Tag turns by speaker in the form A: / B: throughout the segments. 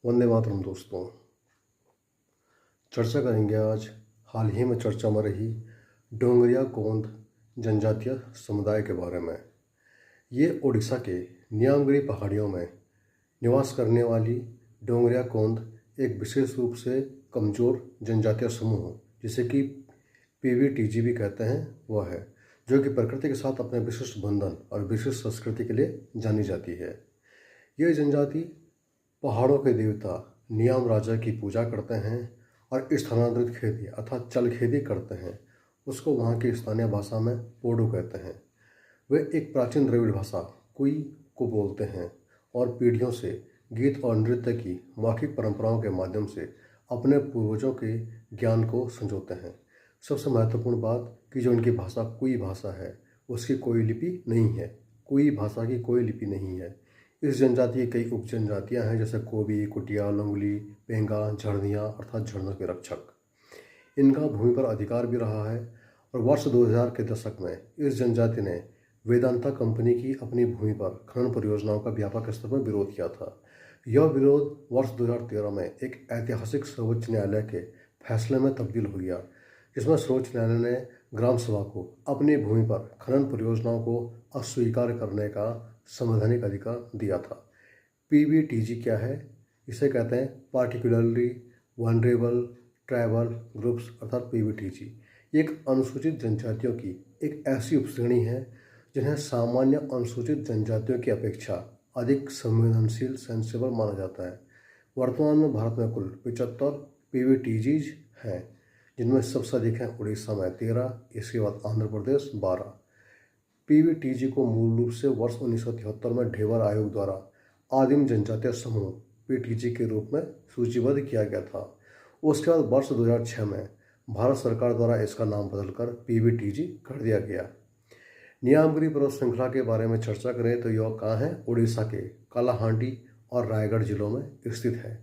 A: वंदे मातरम दोस्तों। चर्चा करेंगे आज हाल ही में चर्चा में रही डोंगरिया कोंद जनजातीय समुदाय के बारे में। ये उड़ीसा के नीलाम्बरी पहाड़ियों में निवास करने वाली डोंगरिया कोंद एक विशेष रूप से कमज़ोर जनजातीय समूह जिसे कि पीवीटीजी भी कहते हैं वह है, जो कि प्रकृति के साथ अपने विशिष्ट बंधन और विशिष्ट संस्कृति के लिए जानी जाती है। यह जनजाति पहाड़ों के देवता नियाम राजा की पूजा करते हैं और स्थानांतरित खेती अर्थात चल खेती करते हैं। उसको वहाँ की स्थानीय भाषा में पोडू कहते हैं। वे एक प्राचीन द्रविड़ भाषा कुई को बोलते हैं और पीढ़ियों से गीत और नृत्य की मौखिक परंपराओं के माध्यम से अपने पूर्वजों के ज्ञान को संजोते हैं। सबसे महत्वपूर्ण बात कि जो उनकी भाषा कुई भाषा है उसकी कोई लिपि नहीं है। कुई भाषा की कोई लिपि नहीं है। इस जनजाति की कई उप जनजातियाँ हैं जैसे कोबी, कुटिया, लंगुली, पेंगा, झरनिया अर्थात झरनों के रक्षक। इनका भूमि पर अधिकार भी रहा है और वर्ष 2000 के दशक में इस जनजाति ने वेदांता कंपनी की अपनी भूमि पर खनन परियोजनाओं का व्यापक स्तर पर विरोध किया था। यह विरोध वर्ष 2013 में एक ऐतिहासिक सर्वोच्च न्यायालय के फैसले में तब्दील हो गया, जिसमें सर्वोच्च न्यायालय ने ग्राम सभा को अपनी भूमि पर खनन परियोजनाओं को अस्वीकार करने का संवैधानिक अधिकार दिया था। पीवीटीजी क्या है? इसे कहते हैं पार्टिकुलरली वनरेबल ट्राइबल ग्रुप्स अर्थात पीवीटीजी। एक अनुसूचित जनजातियों की एक ऐसी उपश्रेणी है जिन्हें सामान्य अनुसूचित जनजातियों की अपेक्षा अधिक संवेदनशील सेंसिबल माना जाता है। वर्तमान में भारत में कुल 75 पीवीटीजीज हैं, जिनमें सबसे अधिक हैं उड़ीसा में 13, इसके बाद आंध्र प्रदेश 12। पीवीटीजी को मूल रूप से वर्ष 1973 में ढेबर आयोग द्वारा आदिम जनजातीय समूह पीटीजी के रूप में सूचीबद्ध किया गया था। उसके बाद वर्ष 2006 में भारत सरकार द्वारा इसका नाम बदलकर पीवीटीजी कर दिया गया। नीलाम्बरी पर्वत श्रृंखला के बारे में चर्चा करें तो यह कहाँ है? उड़ीसा के कालाहांडी और रायगढ़ जिलों में स्थित है।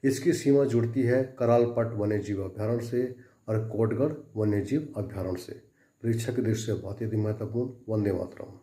A: इसकी सीमा जुड़ती है करालपट वन्यजीव अभ्यारण्य से और कोटगढ़ वन्यजीव अभ्यारण्य से। परीक्षा की दृष्टि से बहुत ही महत्वपूर्ण। वंदे मातरम।